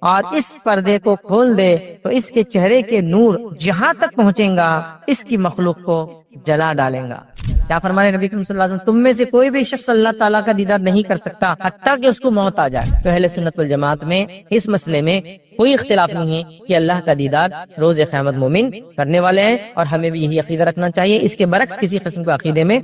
اور اس پردے کو کھول دے تو اس کے چہرے کے نور جہاں تک پہنچیں گا اس کی مخلوق کو جلا ڈالیں گا۔ کیا فرمانے نبی کریم صلی اللہ علیہ وسلم، تم میں سے کوئی بھی شخص اللہ تعالیٰ کا دیدار نہیں کر سکتا حتیٰ کہ اس کو موت آ جائے۔ تو اہل سنت والجماعت میں اس مسئلے میں کوئی اختلاف نہیں ہے کہ اللہ کا دیدار روز قیامت مومن کرنے والے ہیں، اور ہمیں بھی یہی عقیدہ رکھنا چاہیے۔ اس کے برعکس کسی قسم کا عقیدے میں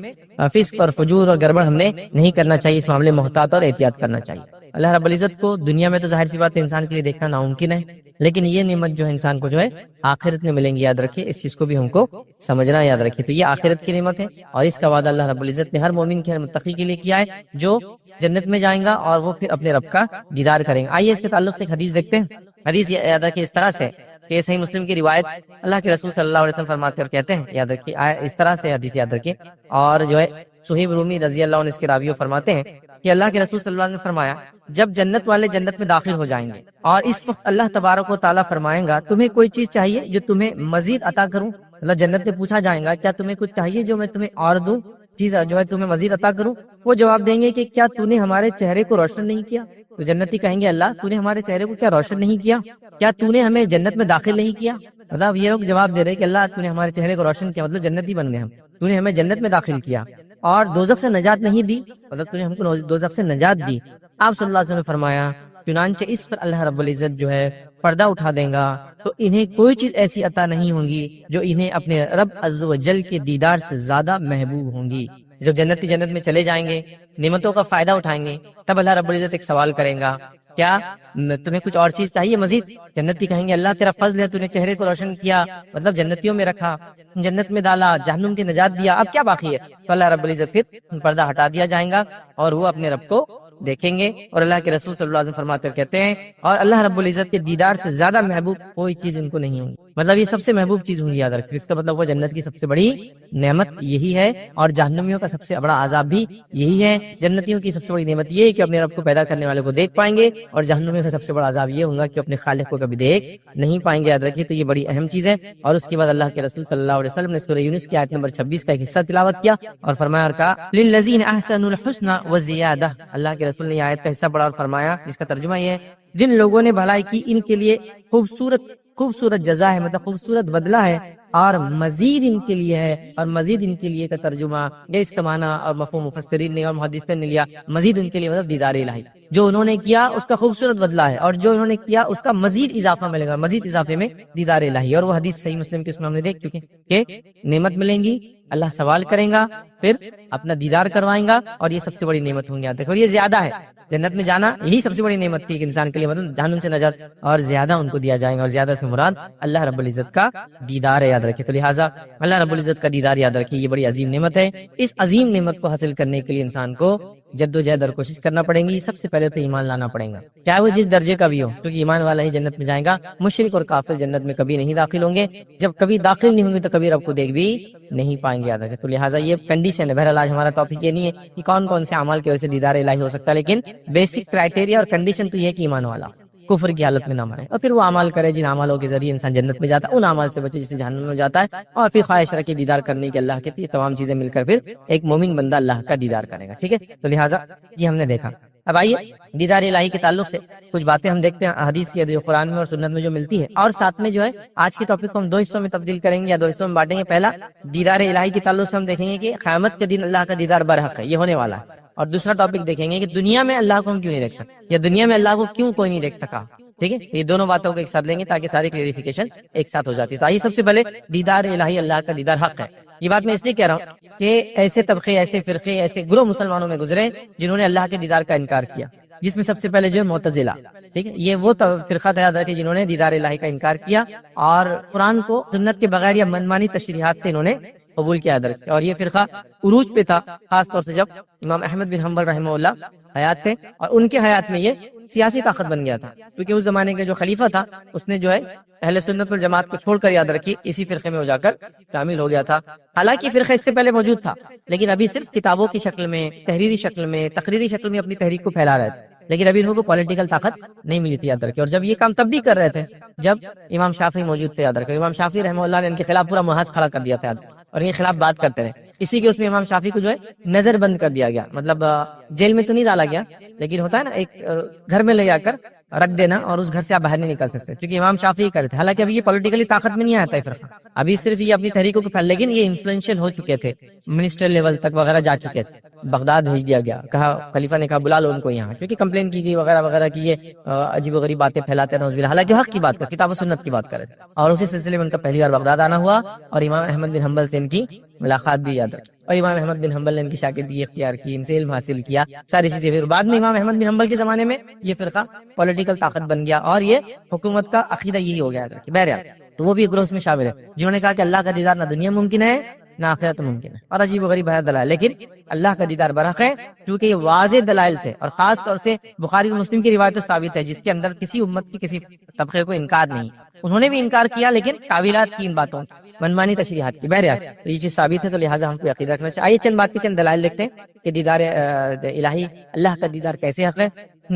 فسق اور فجور اور گڑبڑ ہم نے نہیں کرنا چاہیے، اس معاملے میں محتاط اور احتیاط کرنا چاہیے۔ اللہ رب العزت کو دنیا میں تو ظاہر سی بات ہے انسان کے لیے دیکھنا ناممکن ہے، لیکن یہ نعمت جو ہے انسان کو جو ہے آخرت میں ملیں گی، یاد رکھیے، اس چیز کو بھی ہم کو سمجھنا یاد رکھیے۔ تو یہ آخرت کی نعمت ہے، اور اس کا وعدہ اللہ رب العزت نے ہر مومن کے، ہر متقی کے لیے کیا ہے جو جنت میں جائیں گا اور وہ پھر اپنے رب کا دیدار کریں گے۔ آئیے اس کے تعلق سے ایک حدیث دیکھتے ہیں۔ حدیث یاد رکھیے اس طرح سے کہ صحیح مسلم کی روایت، اللہ کے رسول صلی اللہ علیہ وسلم فرماتے اور کہتے ہیں، یاد رکھیے اس طرح سے حدیث یاد رکھیے، اور جو ہے صہیب رومی رضی اللہ عنہ اس کے راویوں فرماتے ہیں کہ اللہ کے رسول صلی اللہ علیہ وسلم نے فرمایا، جب جنت والے جنت میں داخل ہو جائیں گے اور اس وقت اللہ تبارک و تعالیٰ فرمائیں گا، تمہیں کوئی چیز چاہیے جو تمہیں مزید عطا کروں؟ اللہ جنت میں پوچھا جائے گا، کیا تمہیں کچھ چاہیے جو میں تمہیں اور دوں، چیز جو ہے تمہیں مزید عطا کروں؟ وہ جواب دیں گے کہ کیا تو نے ہمارے چہرے کو روشن نہیں کیا؟ تو جنتی کہیں گے، اللہ تو نے ہمارے چہرے کو کیا روشن نہیں کیا؟ کیا تو نے ہمیں جنت میں داخل نہیں کیا؟ مطلب یہ لوگ جواب دے رہے کہ اللہ تو نے ہمارے چہرے کو روشن کیا، مطلب جنتی بن گئے ہم، تو نے ہمیں جنت میں داخل کیا، اور دوزخ سے نجات نہیں دی، مطلب تو نے ہم کو دوزخ سے نجات دی۔ آپ صلی اللہ علیہ وسلم نے فرمایا، چنانچہ اس پر اللہ رب العزت جو ہے پردہ اٹھا دیں گا، تو انہیں کوئی چیز ایسی عطا نہیں ہوں گی جو انہیں اپنے رب عز و جل کے دیدار سے زیادہ محبوب ہوں گی۔ جب جنتی جنت میں چلے جائیں گے، نعمتوں کا فائدہ اٹھائیں گے، تب اللہ رب العزت ایک سوال کریں گا، کیا تمہیں کچھ اور چیز چاہیے مزید؟ جنتی کہیں گے، اللہ تیرا فضل ہے، تو نے چہرے کو روشن کیا، مطلب جنتیوں میں رکھا، جنت میں ڈالا، جہنم کی نجات دیا، اب کیا باقی ہے؟ تو اللہ رب العزت پھر پردہ ہٹا دیا جائے گا اور وہ اپنے رب کو دیکھیں گے، اور اللہ کے رسول صلی اللہ علیہ وسلم فرماتے کہتے ہیں، اور اللہ رب العزت کے دیدار سے زیادہ محبوب کوئی چیز ان کو نہیں ہوگی، مطلب یہ سب سے محبوب چیز ہوں گی، یاد رکھیں۔ اس کا مطلب وہ جنت کی سب سے بڑی نعمت یہی ہے، اور جہنمیوں کا سب سے بڑا عذاب بھی یہی ہے۔ جنتیوں کی سب سے بڑی نعمت یہ ہے کہ اپنے رب کو پیدا کرنے والے کو دیکھ پائیں گے، اور جہنمیوں کا سب سے بڑا عذاب یہ ہوگا کہ اپنے خالق کو کبھی دیکھ نہیں پائیں گے، یاد رکھیے۔ تو یہ بڑی اہم چیز ہے۔ اور اس کے بعد اللہ کے رسول صلی اللہ علیہ وسلم نے سورہ یونس کی آیت نمبر 26 کا ایک حصہ تلاوت کیا اور فرمایا اور کہا، للذین احسنوا الحسنى وزیادہ۔ اللہ کے رسول نے یہ آیت کا حصہ پڑھا اور فرمایا، جس کا ترجمہ یہ ہے، جن لوگوں نے بھلائی کی ان کے لیے خوبصورت جزا ہے، مطلب خوبصورت بدلہ ہے، اور مزید ان کے لیے ہے، اور مزید ان کے لیے کا ترجمہ یہ اس کا معنی اور مفہوم مفسرین نے اور محدثین نے لیا، مزید ان کے لیے مطلب دیدار الہی، جو انہوں نے کیا اس کا خوبصورت بدلہ ہے، اور جو انہوں نے کیا اس کا مزید اضافہ ملے گا، مزید اضافے میں دیدار الہی۔ اور وہ حدیث صحیح مسلم کے اس میں ہم نے دیکھ چکے کہ نعمت ملیں گی، اللہ سوال کریں گا، پھر اپنا دیدار کروائیں گا، اور یہ سب سے بڑی نعمت ہوں گی۔ دیکھو یہ زیادہ ہے، جنت میں جانا یہی سب سے بڑی نعمت تھی کہ انسان کے لیے، مطلب جہنم سے نجات، اور زیادہ ان کو دیا جائے گا، اور زیادہ سے مراد اللہ رب العزت کا دیدار ہے، یاد رکھیں۔ تو لہٰذا اللہ رب العزت کا دیدار یاد رکھیں، یہ بڑی عظیم نعمت ہے۔ اس عظیم نعمت کو حاصل کرنے کے لیے انسان کو جد و جہد اور کوشش کرنا پڑیں گی۔ سب سے پہلے تو ایمان لانا پڑے گا، چاہے وہ جس درجے کا بھی ہو، کیونکہ ایمان والا ہی جنت میں جائے گا، مشرک اور کافر جنت میں کبھی نہیں داخل ہوں گے۔ جب کبھی داخل نہیں ہوں گے تو کبھی رب کو دیکھ بھی نہیں پائیں گے، یاد رکھیں۔ تو لہٰذا یہ کنڈیشن ہے۔ بہرحال آج ہمارا ٹاپک یہ نہیں ہے کہ کون کون سے اعمال کی وجہ سے دیدار الہی ہو سکتا ہے، لیکن بیسک کرائٹیریا اور کنڈیشن تو یہ ہے کہ ایمان والا کفر کی حالت میں نہ مرے، اور پھر وہ اعمال کرے جن اعمالوں کے ذریعے انسان جنت میں جاتا ہے، ان اعمال سے بچے جس سے جہنم میں جاتا ہے، اور پھر خواہش رکھے دیدار کرنے کی اللہ کے، یہ تمام چیزیں مل کر پھر ایک مومن بندہ اللہ کا دیدار کرے گا، ٹھیک ہے۔ تو لہٰذا یہ ہم نے دیکھا۔ اب آئیے دیدار الہی کے تعلق سے کچھ باتیں ہم دیکھتے ہیں حدیث کی، جو قرآن میں اور سنت میں جو ملتی ہے، اور ساتھ میں جو ہے آج کے ٹاپک کو ہم 2 حصوں میں تبدیل کریں گے یا 2 حصوں میں بانٹیں گے۔ پہلا دیدار الہی کے تعلق سے ہم دیکھیں گے کہ قیامت کے دن اللہ کا دیدار برحق ہے، یہ ہونے والا ہے، اور دوسرا ٹاپک دیکھیں گے کہ دنیا میں اللہ کو ہم کیوں نہیں دیکھ سکتے، یا دنیا میں اللہ کو کیوں کوئی نہیں دیکھ سکا، ٹھیک ہے۔ یہ دونوں باتوں کو ایک ساتھ لیں گے تاکہ ساری کلیریفیکیشن ایک ساتھ ہو جاتی ہے۔ تو آئیے سب سے پہلے دیدار الہی، اللہ کا دیدار حق ہے۔ یہ بات میں اس لیے کہہ رہا ہوں کہ ایسے طبقے، ایسے فرقے، ایسے گروہ مسلمانوں میں گزرے جنہوں نے اللہ کے دیدار کا انکار کیا، جس میں سب سے پہلے جو ہے معتزلہ، ٹھیک ہے۔ یہ وہ فرقہ تھا، یاد رکھیں، جنہوں نے دیدار الہی کا انکار کیا اور قرآن کو سنت کے بغیر یا منمانی تشریحات سے انہوں نے قبول کیا، یاد رکھیں۔ اور یہ فرقہ عروج پہ تھا، خاص طور سے جب امام احمد بن حنبل رحمہ اللہ حیات تھے، اور ان کے حیات میں یہ سیاسی طاقت بن گیا تھا، کیونکہ اس زمانے کا جو خلیفہ تھا اس نے جو ہے اہل سنت والجماعت کو چھوڑ کر، یاد رکھی، اسی فرقے میں ہو جا کر شامل ہو گیا تھا۔ حالانکہ فرقہ اس سے پہلے موجود تھا، لیکن ابھی صرف کتابوں کی شکل میں، تحریری شکل میں، تقریری شکل میں اپنی تحریک کو پھیلا رہے تھے، لیکن ابھی انہوں کو پولیٹیکل طاقت نہیں ملی تھی، یاد رکھیں۔ اور جب یہ کام تب بھی کر رہے تھے جب امام شافعی موجود تھے، یاد رکھیں۔ امام شافعی رحمہ اللہ نے ان کے خلاف پورا محاذ کھڑا کر دیا تھا، اور ان کے خلاف بات کرتے رہے۔ اسی کے اس میں امام شافعی کو جو ہے نظر بند کر دیا گیا، مطلب جیل میں تو نہیں ڈالا گیا، لیکن ہوتا ہے نا ایک گھر میں لے جا کر رکھ دینا اور اس گھر سے آپ باہر نہیں نکل سکتے، کیونکہ امام شافعی کرتے، حالانکہ ابھی یہ پولیٹیکلی طاقت میں نہیں آتا ہے فرقہ، ابھی صرف یہ اپنی تحریکوں کو پھیل، لیکن یہ انفلوئنشل ہو چکے تھے، منسٹر لیول تک وغیرہ جا چکے تھے، بغداد بھیج دیا گیا، کہا خلیفہ نے کہا بلا لو ان کو یہاں، کیونکہ کمپلین کی گئی وغیرہ وغیرہ کی یہ عجیب و غریب باتیں پھیلاتے ہیں، نعوذ باللہ، حالانکہ حق کی بات کر، کتاب و سنت کی بات کرے، اور اسی سلسلے میں ان کا پہلی بار بغداد آنا ہوا، اور امام احمد بن حنبل سے ان کی ملاقات بھی یاد رکھی، اور امام احمد بن حنبل نے ان کی شاگردگی اختیار کی، ان سے علم حاصل کیا، ساری چیزیں، پھر بعد میں امام احمد بن حنبل کے زمانے میں یہ فرقہ پولیٹیکل طاقت بن گیا، اور یہ حکومت کا عقیدہ یہی ہو گیا یاد رکھیے۔ بہرحال تو وہ بھی ایک گروہ میں شامل ہے جنہوں نے کہا کہ اللہ کا دیدار نہ دنیا ممکن ہے نہ آخرت ممکن ہے، اور عجیب و غریب ہے دلائل، لیکن اللہ کا دیدار برحق ہے، کیونکہ یہ واضح دلائل سے، اور خاص طور سے بخاری اور مسلم کی روایت ثابت ہے، جس کے اندر کسی امت کی کسی طبقے کو انکار نہیں، انہوں نے بھی انکار کیا، لیکن تعویلات کی، ان باتوں منمانی تشریحات کی، بہرحال تو یہ چیز ثابت ہے، تو لہٰذا ہم کو عقیدہ رکھنا چاہیے۔ آئیے چند بات کے چند دلائل دیکھتے ہیں کہ دیدار الہی، اللہ کا دیدار کیسے حق ہے۔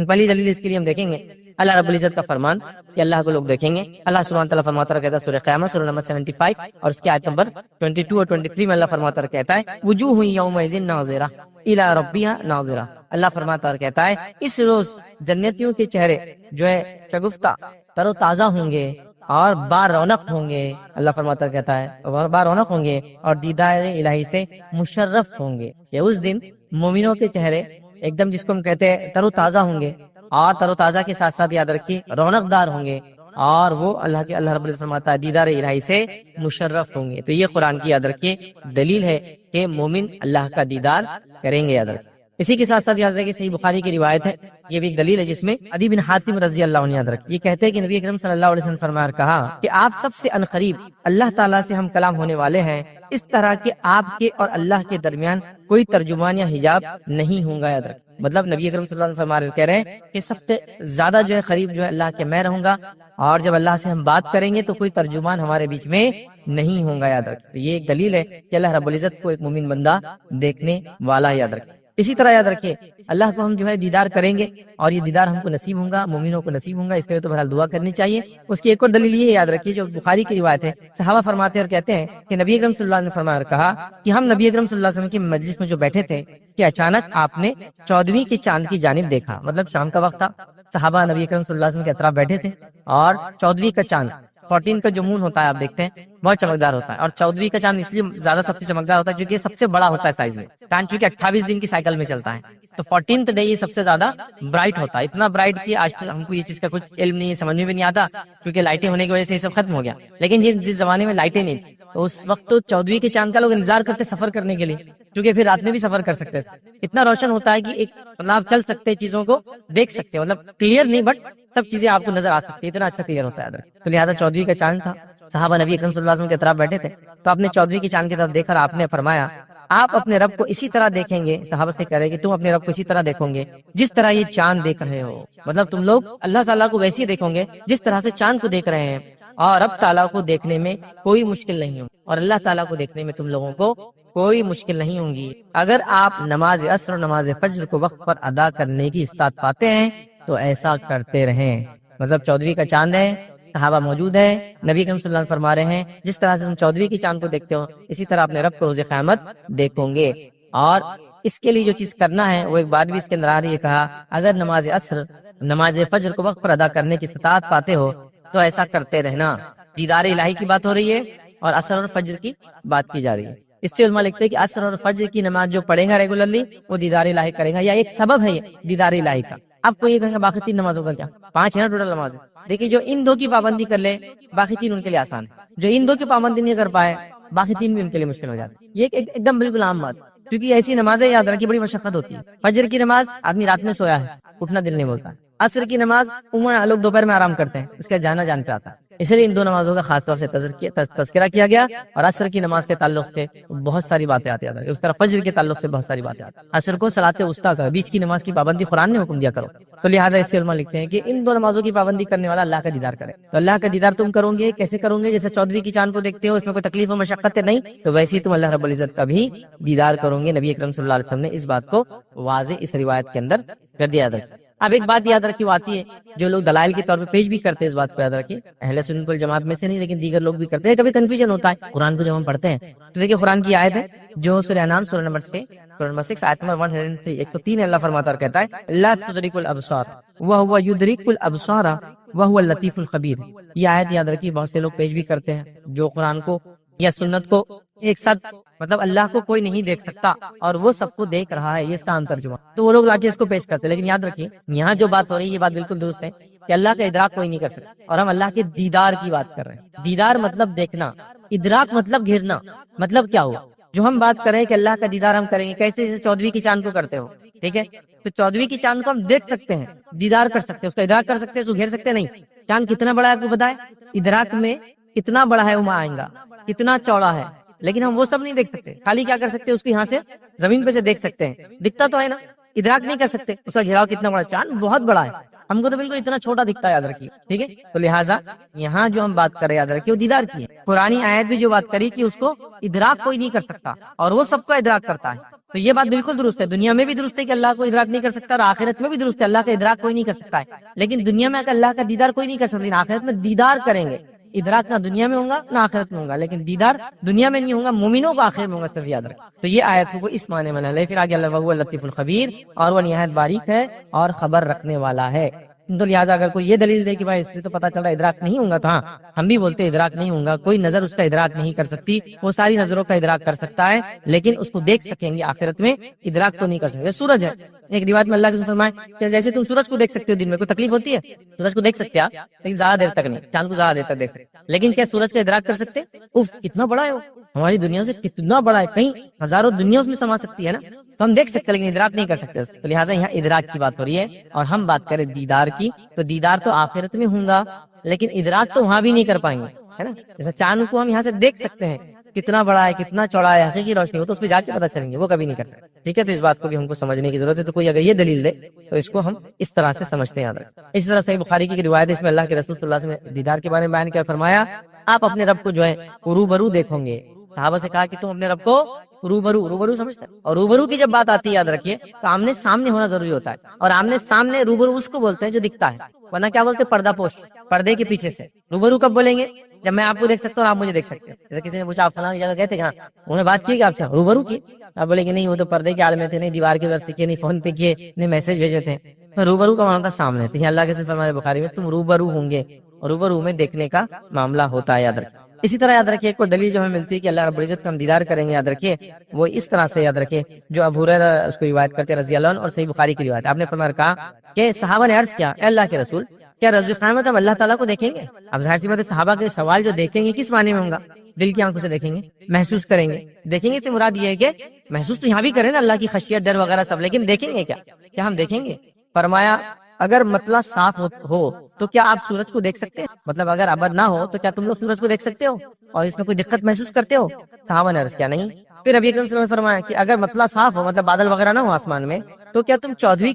پہلی دلیل اس کے لیے ہم دیکھیں گے اللہ رب العزت کا فرمان کہ اللہ کو لوگ دیکھیں گے۔ اللہ سبحانہ تعالیٰ فرماتا کہتا ہے سورہ قیامت سورہ نمبر 75 اور اس کی آیت نمبر 22 اور 23 میں اللہ فرماتا کہتا ہے وجوہ یومئذ ناظرہ الی ربہا ناظرہ۔ اللہ فرماتا اور کہتا ہے اس روز جنتیوں کے چہرے جو ہے شگفتہ تر و تازہ ہوں گے اور با رونق ہوں گے، اللہ فرماتا کہتا ہے با رونق ہوں گے اور دیدار الہی سے مشرف ہوں گے، کہ اس دن مومنوں کے چہرے ایک دم جس کو ہم کہتے ہیں تر و تازہ ہوں گے، اور تر و تازہ کے ساتھ ساتھ یاد رکھیے رونق دار ہوں گے، اور وہ اللہ رب العزت فرماتا ہے دیدار الہی سے مشرف ہوں گے۔ تو یہ قرآن کی یاد رکھیے دلیل ہے کہ مومن اللہ کا دیدار کریں گے، یاد رکھیے۔ اسی کے ساتھ ساتھ یاد رکھیے صحیح بخاری کی روایت ہے، یہ بھی ایک دلیل ہے جس میں عدی بن حاتم رضی اللہ عنہ یاد رکھیے، یہ کہتے ہیں کہ نبی اکرم صلی اللہ علیہ وسلم فرمایا کہا کہ آپ سب سے عنقریب اللہ تعالیٰ سے ہم کلام ہونے والے ہیں، اس طرح کہ آپ کے اور اللہ کے درمیان کوئی ترجمان یا حجاب نہیں ہوں گا، یاد رکھیے۔ مطلب نبی اکرم صلی اللہ علیہ وسلم فرما رہے کہہ رہے ہیں کہ سب سے زیادہ جو ہے قریب جو ہے اللہ کے میں رہوں گا، اور جب اللہ سے ہم بات کریں گے تو کوئی ترجمان ہمارے بیچ میں نہیں ہوں گا، یاد رکھیے۔ یہ ایک دلیل ہے کہ اللہ رب العزت کو ایک مومن بندہ دیکھنے والا، یاد رکھیے۔ اسی طرح یاد رکھیے اللہ کو ہم جو ہے دیدار کریں گے، اور یہ دیدار ہم کو نصیب ہوں گا، مومنوں کو نصیب ہوں گا، اس کے لیے تو بہرحال دعا کرنی چاہیے۔ اس کی ایک اور دلیل یہ یاد رکھیے جو بخاری کی روایت ہے، صحابہ فرماتے اور کہتے ہیں کہ نبی اکرم صلی اللہ علیہ وسلم نے فرمایا کہا کہ ہم نبی اکرم صلی اللہ علیہ وسلم کی مجلس میں جو بیٹھے تھے کہ اچانک آپ نے 14ویں کے چاند کی جانب دیکھا، مطلب شام کا وقت تھا، صحابہ نبی اکرم صلی اللہ علیہ وسلم کے اطراف بیٹھے تھے، اور 14ویں کا چاند 14 کا جو مون ہوتا ہے آپ دیکھتے ہیں بہت چمکدار ہوتا ہے، اور 14ویں کا چاند اس لیے زیادہ سب سے چمکدار ہوتا ہے کیونکہ یہ سب سے بڑا ہوتا ہے سائز میں، چونکہ 28 دن کی سائیکل میں چلتا ہے، تو 14th ڈے یہ سب سے زیادہ برائٹ ہوتا ہے، اتنا برائٹ کہ آج تک ہم کو یہ چیز کا کچھ علم نہیں ہے، سمجھ میں بھی نہیں آتا، کیونکہ لائٹیں ہونے کی وجہ سے یہ سب ختم ہو گیا، لیکن جس زمانے میں لائٹیں نہیں تھی تو اس وقت تو 14ویں کے چاند کا لوگ انتظار کرتے سفر کرنے کے لیے، کیونکہ پھر رات میں بھی سفر کر سکتے تھے، اتنا روشن ہوتا ہے کہ ایک آپ چل سکتے، چیزوں کو دیکھ سکتے، مطلب کلیئر نہیں بٹ سب چیزیں آپ کو نظر آ سکتی، اتنا اچھا کلیئر ہوتا ہے۔ تو لہٰذا 14ویں کا چاند تھا، صحابہ نبی اکرم صلی اللہ علیہ وسلم کے اطراف بیٹھے تھے، تو آپ نے 14ویں کے چاند کی طرف دیکھا، آپ نے فرمایا آپ اپنے رب کو اسی طرح دیکھیں گے، صحابہ سے کہہ رہے کہ تم اپنے رب کو اسی طرح دیکھو گے جس طرح یہ چاند دیکھ رہے ہو، مطلب تم لوگ اللہ تعالیٰ کو ویسے ہی دیکھو گے جس طرح سے چاند کو دیکھ رہے ہیں، اور رب تعالیٰ کو دیکھنے میں کوئی مشکل نہیں ہوگی، اور اللہ تعالیٰ کو دیکھنے میں تم لوگوں کو کوئی مشکل نہیں ہوں گی۔ اگر آپ نماز عصر اور نماز فجر کو وقت پر ادا کرنے کی استطاعت پاتے ہیں تو ایسا کرتے رہیں، مطلب 14ویں کا چاند ہے، صحابہ موجود ہے، نبی کریم صلی اللہ علیہ وسلم فرما رہے ہیں جس طرح سے تم 14ویں کی چاند کو دیکھتے ہو اسی طرح اپنے رب کو روز قیامت دیکھو گے، اور اس کے لیے جو چیز کرنا ہے وہ ایک بات بھی اس کے اندر آ رہی ہے، کہا اگر نماز عصر نماز فجر کو وقت پر ادا کرنے کی استطاعت پاتے ہو تو ایسا کرتے رہنا۔ دیدار الہی کی بات ہو رہی ہے اور عصر اور فجر کی بات کی جا رہی ہے۔ اس سے علماء لکھتے ہیں کہ عصر اور فجر کی نماز جو پڑھے گا ریگولرلی وہ دیدار الہی کرے گا، یا ایک سبب ہے یہ دیدار الہی کا۔ آپ کو یہ کہیں گے باقی 3 نمازوں کا کیا؟ 5 ہے نا ٹوٹل نماز۔ دیکھیے جو ان 2 کی پابندی کر لے باقی 3 ان کے لیے آسان ہے، جو ان 2 کی پابندی نہیں کر پائے باقی 3 بھی ان کے لیے مشکل ہو جاتی ہے۔ یہ ایک دم بالکل عام بات، کیونکہ ایسی نمازیں یاد رکھیے بڑی مشقت ہوتی ہے۔ فجر کی نماز آدمی رات میں سویا ہے، اٹھنا دل نہیں بولتا۔ عصر کی نماز عموماً لوگ دوپہر میں آرام کرتے ہیں، اس کا جانا جان پہ آتا ہے، اس لیے ان 2 نمازوں کا خاص طور سے تذکرہ کیا گیا، اور عصر کی نماز کے تعلق سے بہت ساری باتیں آتی ہیں، اس طرح فجر کے تعلق سے بہت ساری باتیں آتی ہیں۔ عصر کو صلاۃ وسطیٰ کا بیچ کی نماز کی پابندی قرآن نے حکم دیا کرو، تو لہٰذا اس سے علماء لکھتے ہیں کہ ان 2 نمازوں کی پابندی کرنے والا اللہ کا دیدار کرے۔ تو اللہ کا دیدار تم کرو گے کیسے کرو گے؟ جیسے 14ویں کی چاند کو دیکھتے ہو، اس میں کوئی تکلیف و مشقت نہیں، تو ویسے ہی تم اللہ رب العزت کا بھی دیدار کرو گے۔ نبی اکرم صلی اللہ علیہ وسلم نے اس بات کو واضح اس روایت کے اندر کر دیا تھا۔ اب ایک بات یاد رکھیے، وہ آتی ہے جو لوگ دلائل کے طور پہ پیش بھی کرتے ہیں، اس بات کو یاد رکھیے، اہل سنت والجماعت میں سے نہیں لیکن دیگر لوگ بھی کرتے ہیں، کبھی کنفیوژن ہوتا ہے قرآن کو جب ہم پڑھتے ہیں تو دیکھیے قرآن کی آیت ہے جو سورہ انعام سورہ نمبر 6 سورہ نمبر 6 آیت نمبر 103 103 اللہ فرماتا اور کہتا ہے لا تدرک الابصار وهو يدرك الابصار وهو اللطیف الخبیر۔ یہ آیت یاد رکھیے، بہت سے لوگ پیش بھی کرتے ہیں جو قرآن کو یا سنت کو ایک ساتھ، مطلب اللہ کو کوئی نہیں دیکھ سکتا اور وہ سب کو دیکھ رہا ہے، یہ اس کا عام ترجمہ، تو وہ لوگ لا کے اس کو پیش کرتے ہیں۔ لیکن یاد رکھیے یہاں جو بات ہو رہی ہے یہ بات بالکل درست ہے کہ اللہ کا ادراک کوئی نہیں کر سکتا، اور ہم اللہ کے دیدار کی بات کر رہے ہیں۔ دیدار مطلب دیکھنا، ادراک مطلب گھیرنا۔ مطلب کیا ہوا جو ہم بات کر رہے ہیں کہ اللہ کا دیدار ہم کریں گے کیسے؟ جیسے 14ویں کی چاند کو کرتے ہو، ٹھیک ہے، تو 14ویں کی چاند کو ہم دیکھ سکتے ہیں، دیدار کر سکتے ہیں، اس کا ادراک کر سکتے ہیں، اس کو گھیر سکتے ہیں نہیں۔ چاند کتنا بڑا ہے آپ کو بتائے، ادراک میں کتنا بڑا ہے وہ آئیں گا، کتنا چوڑا ہے، لیکن ہم وہ سب نہیں دیکھ سکتے، خالی کیا کر سکتے ہیں اس کو یہاں سے زمین پہ سے دیکھ سکتے ہیں، دکھتا تو ہے نا، ادراک نہیں کر سکتے اس کا گھیراؤ کتنا بڑا۔ چاند بہت بڑا ہے، ہم کو تو بالکل اتنا چھوٹا دکھتا ہے، یاد رکھیے، ٹھیک ہے۔ تو لہٰذا یہاں جو ہم بات کر رہے ہیں یاد رکھیے وہ دیدار کی ہے۔ قرآنی آیت بھی جو بات کری کہ اس کو ادراک کوئی نہیں کر سکتا اور وہ سب کو ادراک کرتا ہے، تو یہ بات بالکل درست ہے۔ دنیا میں بھی درست ہے کہ اللہ کو ادراک نہیں کر سکتا، اور آخرت میں بھی درست ہے اللہ کا ادراک کوئی نہیں کر سکتا ہے، لیکن دنیا میں اگر اللہ کا دیدار کوئی نہیں کر سکتا، لیکن آخرت میں دیدار کریں گے۔ ادراک نہ دنیا میں ہوگا نہ آخرت میں ہوگا، لیکن دیدار دنیا میں نہیں ہوگا، مومنوں کو آخرت میں ہوگا، صرف یاد رکھ۔ تو یہ آیت کو اس معنی میں لے، پھر آگے اللہ وہ لطیف الخبیر، اور وہ نہایت باریک ہے اور خبر رکھنے والا ہے۔ تو لہٰذا اگر کوئی یہ دلیل دے کہ بھائی اس لیے تو پتا چل رہا ہے ادراک نہیں ہوگا، تو ہاں ہم بھی بولتے ادراک نہیں ہوگا، کوئی نظر اس کا ادراک نہیں کر سکتی، وہ ساری نظروں کا ادراک کر سکتا ہے لیکن اس کو دیکھ سکیں گے آخرت میں، ادراک تو نہیں کر سکتے۔ سورج ہے، ایک روایت میں اللہ کے فرمائے کہ جیسے تم سورج کو دیکھ سکتے ہو دن میں، کوئی تکلیف ہوتی ہے؟ سورج کو دیکھ سکتے ہیں لیکن زیادہ دیر تک نہیں، چاند کو زیادہ دیر تک دیکھ سکتے، لیکن کیا سورج کا ادراک کر سکتے؟ اف کتنا بڑا ہے وہ، ہماری دنیا سے کتنا بڑا ہے، کئی ہزاروں دنیا اس میں سما سکتی ہے نا، تو ہم دیکھ سکتے لیکن ادراک نہیں کر سکتے اس کو۔ تو لہٰذا یہاں ادراک کی بات ہو رہی ہے، اور ہم بات کریں دیدار کی، تو دیدار تو آخرت میں ہوگا لیکن ادراک تو وہاں بھی نہیں کر پائیں گے، ہے نا۔ جیسے چاند کو ہم یہاں سے دیکھ سکتے ہیں کتنا بڑا ہے، کتنا چوڑا ہے، حقیقی روشنی ہو تو اس پہ جا کے پتہ چلیں گے، وہ کبھی نہیں کر سکتے، ٹھیک ہے۔ تو اس بات کو بھی ہم کو سمجھنے کی ضرورت ہے۔ تو کوئی اگر یہ دلیل دے تو اس کو ہم اس طرح سے سمجھتے ہیں۔ اس طرح صحیح بخاری کی روایت ہے، اس میں اللہ کے رسول صلی اللہ علیہ وسلم نے دیدار کے بارے میں بیان کیا، فرمایا آپ اپنے رب کو جو ہے روبرو دیکھو گے۔ صحابہ سے کہا کہ تم اپنے رب کو روبرو سمجھتے ہیں، اور روبرو کی جب بات آتی ہے یاد رکھیے تو آمنے سامنے ہونا ضروری ہوتا ہے، اور آمنے سامنے روبرو اس کو بولتے ہیں جو دکھتا ہے، ورنہ کیا بولتے ہیں پردہ پوش، پردے کے پیچھے سے۔ روبرو کب بولیں گے؟ جب میں آپ کو دیکھ سکتا ہوں آپ مجھے دیکھ سکتے ہیں۔ جیسے کسی نے پوچھا آپ فلاں جگہ گئے تھے کہاں، انہوں نے بات کی کہ آپ سے روبرو کی، آپ بولیں گے نہیں وہ تو پردے کے عالم میں تھے، نہیں دیوار کے ادھر سے کیے، نہیں فون پہ کیے، نہیں میسج بھیجے تھے۔ روبرو کا معنی تھا سامنے، تو اللہ کے فرمان بخاری میں تم روبرو ہوں گے، روبرو میں دیکھنے کا معاملہ ہوتا ہے، یاد رکھیں۔ اسی طرح یاد رکھیے کوئی دلیل جو ہمیں ملتی ہے کہ اللہ رب العزت کا ہم دیدار کریں گے، یاد رکھیے وہ اس طرح سے یاد رکھیے جو ابو ہریرہ اس کو روایت کرتے رضی اللہ عنہ، اور صحیح بخاری کی روایت، آپ نے فرمایا کہا کہ صحابہ نے عرض کیا اے اللہ کے رسول کیا روز قیامت ہم اللہ تعالیٰ کو دیکھیں گے؟ اب ظاہر سی بات ہے صحابہ کے سوال جو دیکھیں گے کس معنی میں ہوگا؟ دل کی آنکھوں سے دیکھیں گے، محسوس کریں گے۔ دیکھیں گے سے مراد یہ ہے کہ محسوس تو یہاں بھی کریں نا اللہ کی خشیت ڈر وغیرہ سب، لیکن دیکھیں گے کیا ہم دیکھیں گے؟ فرمایا اگر مطلع صاف ہو تو کیا آپ سورج کو دیکھ سکتے ہیں؟ مطلب اگر ابر نہ ہو تو کیا تم لوگ سورج کو دیکھ سکتے ہو اور اس میں کوئی دقت محسوس کرتے ہو؟ صحابہ نے عرض کیا نہیں۔ پھر ابھی اکرم صلی اللہ علیہ وسلم نے فرمایا کہ اگر مطلع صاف ہو، مطلب بادل وغیرہ نہ ہو آسمان میں، تو کیا تم 14ویں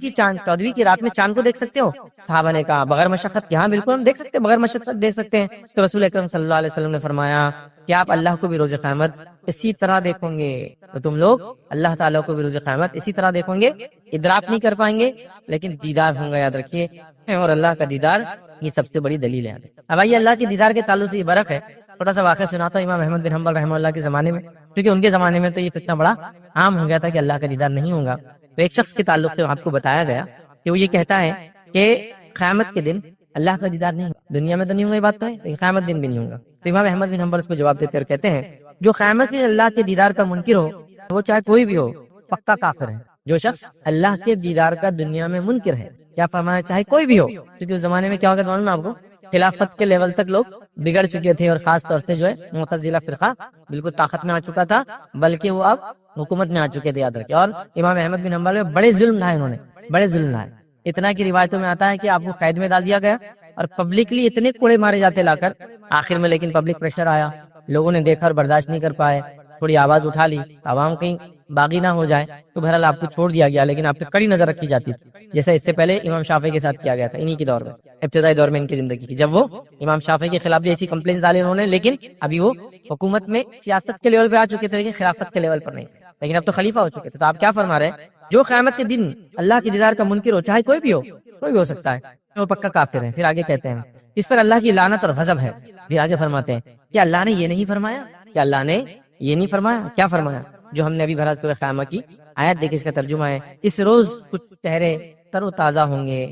کی رات میں چاند کو دیکھ سکتے ہو؟ صحابہ نے کہا بغیر مشقت، ہاں بالکل ہم دیکھ سکتے ہیں، بغیر مشقت دیکھ سکتے ہیں۔ تو رسول اکرم صلی اللہ علیہ وسلم نے فرمایا کہ آپ اللہ کو بھی روز قیامت اسی طرح دیکھو گے، تو تم لوگ اللہ تعالیٰ کو بھی روز قیامت اسی طرح دیکھو گے، ادراک نہیں کر پائیں گے لیکن دیدار ہوں گا، یاد رکھیے، اور اللہ کا دیدار یہ سب سے بڑی دلیل ہے۔ اب آئیے اللہ کے دیدار کے تعلق سے یہ برق ہے، چھوٹا سا واقعہ سناتا ہوں امام احمد بن حنبل رحمہ اللہ کے زمانے میں، کیونکہ ان کے زمانے میں تو یہ فتنہ بڑا عام ہو گیا تھا کہ اللہ کا دیدار نہیں ہوگا۔ تو ایک شخص کے تعلق سے آپ کو بتایا گیا کہ وہ یہ کہتا ہے کہ قیامت کے دن اللہ کا دیدار نہیں ہوگا، دنیا میں تو نہیں ہوگا یہ بات تو ہے، لیکن قیامت دن بھی نہیں ہوگا۔ تو امام احمد بن حنبل اس کو جواب دیتے اور کہتے ہیں جو قیامت کے اللہ کے دیدار کا منکر ہو وہ چاہے کوئی بھی ہو پکا کافر ہے۔ جو شخص اللہ کے دیدار کا دنیا میں منکر ہے، کیا فرمانا چاہے کوئی بھی ہو، کیونکہ اس زمانے میں کیا ہوگا معلوم ہے آپ کو، خلافت کے لیول تک لوگ بگڑ چکے تھے، اور خاص طور سے جو ہے معتزلہ فرقہ بالکل طاقت میں آ چکا تھا، بلکہ وہ اب حکومت میں آ چکے تھے، یاد رکھیں۔ اور امام احمد بن حنبل میں بڑے ظلم لائے، انہوں نے بڑے ظلم لائے، اتنا کی روایتوں میں آتا ہے کہ آپ کو قید میں ڈال دیا گیا اور پبلکلی اتنے کوڑے مارے جاتے لا کر، آخر میں لیکن پبلک پریشر آیا، لوگوں نے دیکھا اور برداشت نہیں کر پائے، تھوڑی آواز اٹھا لی، عوام کہیں باغی نہ ہو جائے، تو بہرحال آپ کو چھوڑ دیا گیا، لیکن آپ پہ کڑی نظر رکھی جاتی تھی، جیسا اس سے پہلے امام شافعی کے ساتھ کیا گیا تھا، انہی کے دور میں، ابتدائی دور میں ان کی زندگی کی، جب وہ امام شافعی کے خلاف بھی ایسی کمپلینس ڈالی انہوں نے، لیکن ابھی وہ حکومت میں سیاست کے لیول پہ آ چکے تھے لیکن خلافت کے لیول پر نہیں، لیکن اب تو خلیفہ ہو چکے تھے۔ تو آپ کیا فرما رہے ہیں جو قیامت کے دن اللہ کے دیدار کا منکر ہو چاہے کوئی بھی ہو، کوئی بھی ہو سکتا ہے، وہ پکا کافر ہے۔ پھر آگے کہتے ہیں اس پر اللہ کی لعنت اور غضب ہے۔ پھر آگے فرماتے ہیں کہ اللہ نے یہ نہیں فرمایا، کہ اللہ نے یہ نہیں فرمایا، کیا فرمایا؟ جو ہم نے ابھی بھرا سورہ قیامہ کی آیت دیکھیں، اس کا ترجمہ ہے اس روز کچھ چہرے تر و تازہ ہوں گے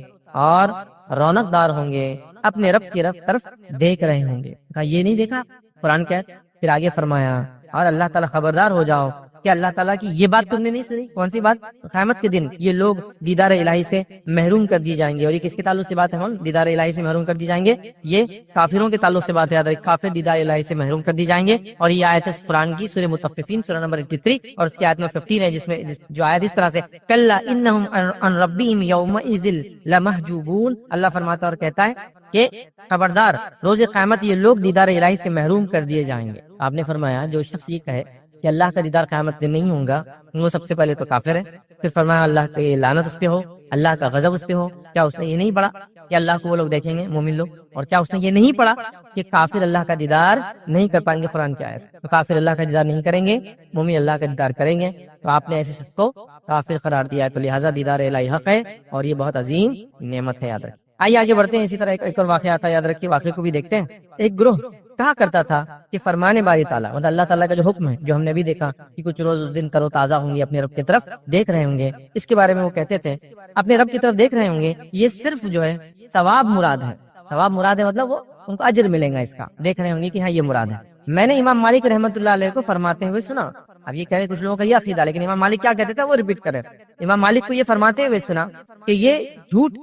اور رونق دار ہوں گے، اپنے رب کی طرف دیکھ رہے ہوں گے۔ کہا یہ نہیں دیکھا قرآن کیا؟ پھر آگے فرمایا اور اللہ تعالیٰ خبردار ہو جاؤ کہ اللہ تعالیٰ کی یہ بات تم نے نہیں سنی۔ کون سی بات؟ قیامت کے دن یہ لوگ دیدار الہی سے محروم کر دیے جائیں گے۔ اور یہ کس کے تعلق سے بات ہے؟ دیدار الہی سے محروم کر دی جائیں گے، یہ کافروں کے تعلق سے بات ہے۔ یاد رکھیں، کافر دیدار الہی سے محروم کر دی جائیں گے۔ اور یہ آیت ہے قرآن کی سورہ مطففین سورہ نمبر 83 اور اس کی آیت نمبر 15 ہے، جس میں جو آیت اس طرح سے کلا انہم عن ربہم یومئذ لمحجوبون، اللہ فرماتا اور کہتا ہے کہ خبردار روز قیامت یہ لوگ دیدار الہی سے محروم کر دیے جائیں گے۔ آپ نے فرمایا جو شخص یہ کہے کہ اللہ کا دیدار قیامت دن نہیں ہوگا، وہ سب سے پہلے تو کافر ہے۔ پھر فرمایا اللہ کی لعنت اس پہ ہو، اللہ کا غضب اس پہ ہو۔ کیا اس نے یہ نہیں پڑھا کہ اللہ کو وہ لوگ دیکھیں گے مومن لوگ؟ اور کیا اس نے یہ نہیں پڑھا کہ کافر اللہ کا دیدار نہیں کر پائیں گے؟ قرآن کی آیت، تو کافر اللہ کا دیدار نہیں کریں گے، مومن اللہ کا دیدار کریں گے۔ تو آپ نے ایسے شخص کو کافر قرار دیا ہے، تو لہٰذا دیدار الہی حق ہے اور یہ بہت عظیم نعمت ہے، یاد رکھیں۔ آئیے آگے بڑھتے ہیں، اسی طرح ایک اور واقعہ آتا ہے، یاد رکھیے واقعے کو بھی دیکھتے ہیں۔ ایک گروہ کہا کرتا تھا کہ فرمان باری تعالیٰ، مطلب اللہ تعالیٰ کا جو حکم ہے، جو ہم نے بھی دیکھا کہ کچھ روز اس دن تر و تازہ ہوں گے، اپنے رب کی طرف دیکھ رہے ہوں گے، اس کے بارے میں وہ کہتے تھے اپنے رب کی طرف دیکھ رہے ہوں گے، یہ صرف جو ہے ثواب مراد ہے۔ ثواب مراد ہے مطلب وہ ان کو اجر ملے گا، اس کا دیکھ رہے ہوں گے کہ ہاں یہ مراد ہے۔ میں نے امام مالک رحمۃ اللہ علیہ کو فرماتے ہوئے سنا۔ اب یہ کہے کچھ لوگوں کا یہ عقیدہ، لیکن امام مالک کیا کہتے تھے وہ ریپیٹ کرے۔ امام مالک کو یہ فرماتے ہوئے سنا کہ یہ جھوٹ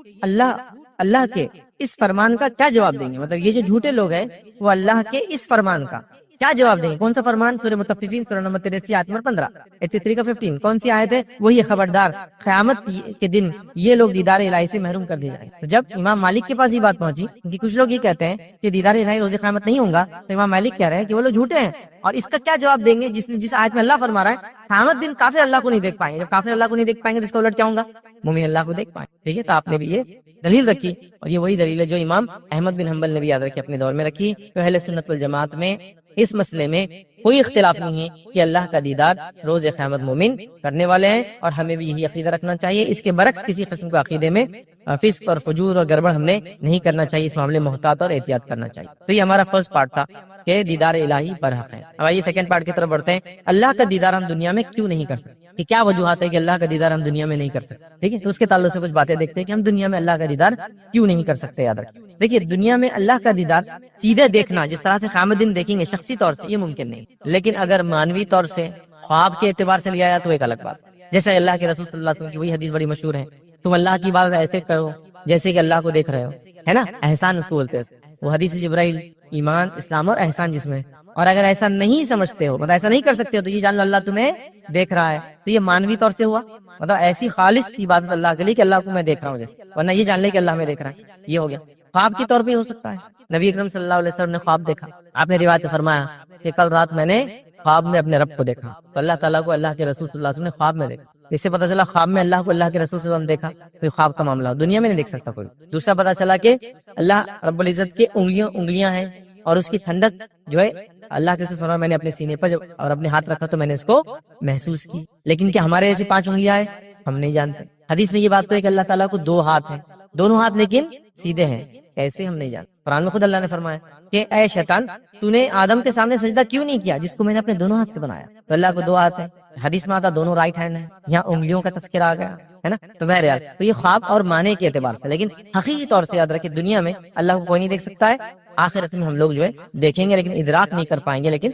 اللہ کے اس فرمان کا کیا جواب دیں گے؟ مطلب یہ جو جھوٹے لوگ ہیں وہ اللہ کے اس فرمان کا کیا جواب دیں گے؟ کون سا فرمان؟ سورہ مطففین سورہ نمبر 83 آیت نمبر 15 83 کا 15 کون سی آیت ہے؟ وہی ہے خبردار قیامت کے دن یہ لوگ دیدار الہی سے محروم کر دیے جائیں گے۔ تو جب امام مالک کے پاس یہ بات پہنچی کہ کچھ لوگ یہ کہتے ہیں کہ دیدار الہی روز قیامت نہیں ہوگا، تو امام مالک کہہ رہے ہیں کہ وہ لوگ جھوٹے ہیں، اور اس کا کیا جواب دیں گے جس آیت میں اللہ فرما رہا ہے قیامت دن کافر اللہ کو نہیں دیکھ پائیں گے۔ جب کافر اللہ کو نہیں دیکھ پائیں گے تو اس کا الٹ کیا ہوگا؟ مومن اللہ کو دیکھ پائیں۔ ٹھیک ہے، تو آپ نے بھی یہ دلیل رکھی، اور یہ وہی دلیل ہے جو امام احمد بن حنبل نے بھی یاد رکھی اپنے دور میں رکھی۔ تو اہل سنت والجماعت میں اس مسئلے میں کوئی اختلاف نہیں ہے کہ اللہ کا دیدار روز قیامت مومن کرنے والے ہیں، اور ہمیں بھی یہی عقیدہ رکھنا چاہیے۔ اس کے برعکس کسی قسم کا عقیدے میں فسق اور فجور اور گڑبڑ ہم نے نہیں کرنا چاہیے، اس معاملے میں محتاط اور احتیاط کرنا چاہیے۔ تو یہ ہمارا فرسٹ پارٹ تھا کہ دیدار الہی برحق ہے۔ اب آئیے سیکنڈ پارٹ کی طرف بڑھتے ہیں، اللہ کا دیدار ہم دنیا میں کیوں نہیں کر سکتے، کہ کیا وجوہات ہے کہ اللہ کا دیدار ہم دنیا میں نہیں کر سکتے۔ ٹھیک ہے، تو اس کے تعلق سے کچھ باتیں دیکھتے ہیں کہ ہم دنیا میں اللہ کا دیدار کیوں نہیں کر سکتے۔ یاد رکھیں، دیکھیے دنیا میں اللہ کا دیدار سیدھے دیکھنا جس طرح سے قیامت دن دیکھیں گے شخصی طور سے، یہ ممکن نہیں، لیکن اگر مانوی طور سے خواب کے اعتبار سے لیا جائے تو ایک الگ بات۔ جیسے اللہ کے رسول صلی اللہ علیہ وسلم کی وہی حدیث بڑی مشہور ہے، تم اللہ کی عبادت ایسے کرو جیسے کہ اللہ کو دیکھ رہے ہو، ہے نا، احسان اس کو بولتے ہیں۔ وہ حدیث جبرائیل ایمان اسلام اور احسان جس میں، اور اگر ایسا نہیں سمجھتے ہو، مطلب ایسا نہیں کر سکتے ہو، تو یہ جان لو اللہ تمہیں دیکھ رہا ہے۔ تو یہ مانوی طور سے ہوا، مطلب ایسی خالص عبادت اللہ کے لیے کہ اللہ کو میں دیکھ رہا ہوں جیسے، ورنہ یہ جان لے کہ اللہ میں دیکھ رہا ہے، یہ ہو گیا۔ خواب کے طور پہ ہو سکتا ہے، نبی اکرم صلی اللہ علیہ وسلم نے خواب دیکھا، آپ نے روایت فرمایا کہ کل رات میں نے خواب میں اپنے رب کو دیکھا، تو اللہ تعالیٰ کو اللہ کے رسول صلی اللہ علیہ وسلم نے خواب میں دیکھا۔ اس سے پتہ چلا خواب میں اللہ کو اللہ کے رسول صلی اللہ علیہ وسلم دیکھا، تو خواب کا معاملہ دنیا میں نہیں دیکھ سکتا کوئی۔ دوسرا پتہ چلا کہ اللہ رب العزت کے انگلیاں ہیں، اور اس کی ٹھنڈک جو ہے اللہ کے رسول فرمایا میں نے اپنے سینے پر اور اپنے ہاتھ رکھا تو میں نے اس کو محسوس کی۔ لیکن کیا ہمارے ایسے 5 انگلیاں ہیں؟ ہم نہیں جانتے۔ حدیث میں یہ بات تو ہے کہ اللہ تعالیٰ کو 2 ہاتھ ہیں، دونوں ہاتھ لیکن سیدھے ہیں، ایسے ہم نہیں جانتے۔ قرآن میں خود اللہ نے فرمایا کہ اے شیطان تو نے آدم کے سامنے سجدہ کیوں نہیں کیا جس کو میں نے اپنے دونوں ہاتھ سے بنایا؟ تو اللہ کو 2 ہاتھ ہیں، حدیث میں آتا دونوں رائٹ ہینڈ ہیں، یہاں انگلیوں کا تذکرہ آ گیا ہے نا۔ تو بہرحال تو یہ خواب اور معنی کے اعتبار سے، لیکن حقیقی طور سے یاد رکھیں دنیا میں اللہ کو کوئی نہیں دیکھ سکتا ہے، آخرت میں ہم لوگ جو ہے دیکھیں گے لیکن ادراک نہیں کر پائیں گے، لیکن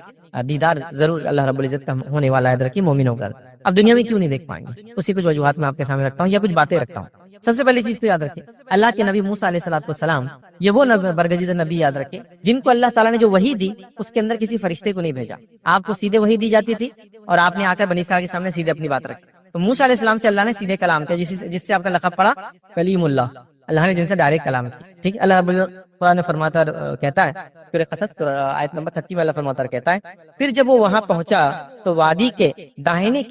دیدار ضرور اللہ رب العزت کا ہونے والا ہے، یاد رکھیں مومنوں کا۔ اب دنیا میں کیوں نہیں دیکھ پائیں گے، اسی کچھ وجوہات میں آپ کے سامنے رکھتا ہوں یا کچھ باتیں رکھتا ہوں۔ سب سے پہلی چیز تو یاد رکھیں اللہ کے نبی موسیٰ علیہ السلام یہ وہ برگزیدہ نبی یاد رکھیں جن کو اللہ تعالیٰ نے جو وحی دی اس کے اندر کسی فرشتے کو نہیں بھیجا، آپ کو سیدھے وحی دی جاتی تھی اور آپ نے آ کر بنی اسرائیل کے سامنے سیدھے اپنی بات رکھی۔ تو موسیٰ علیہ السلام سے اللہ نے سیدھے کلام کیا، جس سے آپ کا لقب پڑا کلیم اللہ، اللہ نے جن سے ڈائریکٹ کلام کیا۔ ٹھیک ہے، اللہ رب قرآن نے فرماتا کہتا ہے سورہ قصص آیت نمبر 30 میں اللہ فرماتا کہتا ہے پھر جب وہ وہاں پہنچا تو وادی کے داہنے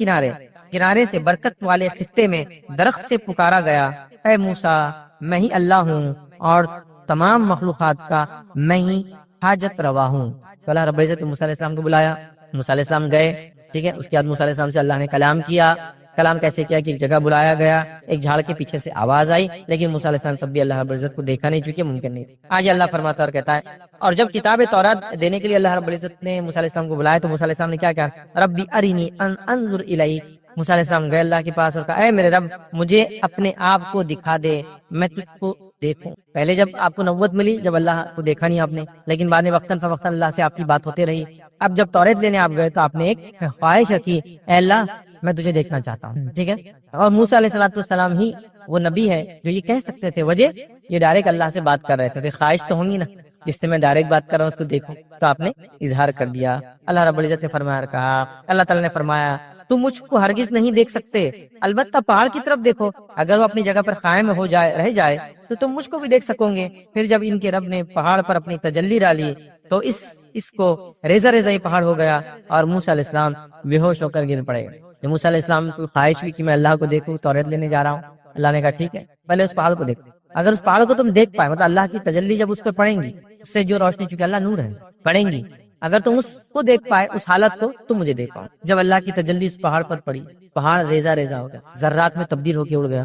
کنارے سے برکت والے خطے میں درخت سے پکارا گیا، اے موسیٰ میں ہی اللہ ہوں اور تمام مخلوقات کا میں ہی حاجت روا ہوں۔ تو اللہ رب العزت موسیٰ علیہ السلام کو بلایا، موسیٰ علیہ السلام گئے، ٹھیک ہے، اس کے بعد موسیٰ علیہ السلام سے اللہ نے کلام کیا، کلام کیسے کیا کہ ایک جگہ بلایا گیا، ایک جھاڑ کے پیچھے سے آواز آئی، لیکن موسیٰ علیہ السلام تب بھی اللہ رب العزت کو دیکھا نہیں، چونکہ ممکن نہیں۔ آگے اللہ فرماتا اور کہتا ہے، اور جب کتاب تورات دینے کے لیے اللہ رب العزت نے موسیٰ علیہ السلام کو بلایا تو موسیٰ علیہ السلام نے کیا کہا؟ ربی ارینی انظر الیک۔ موسیٰ علیہ السلام گئے اللہ کے پاس اور کہا، اے میرے رب مجھے اپنے آپ کو دکھا دے، میں تجھ کو دیکھوں۔ پہلے جب آپ کو نبوت ملی، جب اللہ کو دیکھا نہیں آپ نے، لیکن بعد میں وقتاً فوقتاً اللہ سے آپ کی بات ہوتے رہی۔ اب جب توریت لینے آپ گئے تو آپ نے ایک خواہش رکھی، اے اللہ میں تجھے دیکھنا چاہتا ہوں، ٹھیک ہے۔ اور موسیٰ علیہ السلام ہی وہ نبی ہے جو یہ کہہ سکتے تھے، وجہ یہ ڈائریکٹ اللہ سے بات کر رہے تھے، خواہش تو ہوں گی نا جس سے میں ڈائریکٹ بات کر رہا ہوں اس کو دیکھوں، تو آپ نے اظہار کر دیا۔ اللہ رب العزت نے فرمایا اور کہا، اللہ تعالیٰ نے فرمایا تم مجھ کو ہرگز نہیں دیکھ سکتے، البتہ پہاڑ کی طرف دیکھو، اگر وہ اپنی جگہ پر قائم ہو جائے رہ جائے تو تم مجھ کو بھی دیکھ سکو گے۔ پھر جب ان کے رب نے پہاڑ پر اپنی تجلی ڈالی تو اس کو ریزہ ریزہ ہی پہاڑ ہو گیا اور موسیٰ علیہ السلام بے ہوش ہو کر گر پڑے۔ موسیٰ علیہ السلام کو خواہش ہوئی کہ میں اللہ کو دیکھوں، توریت لینے جا رہا ہوں۔ اللہ نے کہا ٹھیک ہے، پہلے اس پہاڑ کو دیکھو، اگر اس پہاڑ کو تم دیکھ پائے، مطلب اللہ کی تجلی جب اس پر پڑیں گی، اس سے جو روشنی، چونکہ اللہ نور ہے، پڑیں گی، اگر تم اس کو دیکھ پائے اس حالت کو تم مجھے دیکھ پاؤ۔ جب اللہ کی تجلی اس پہاڑ پر پڑی، پہاڑ ریزہ ریزہ ہو گیا، ذرات میں تبدیل ہو کے اڑ گیا۔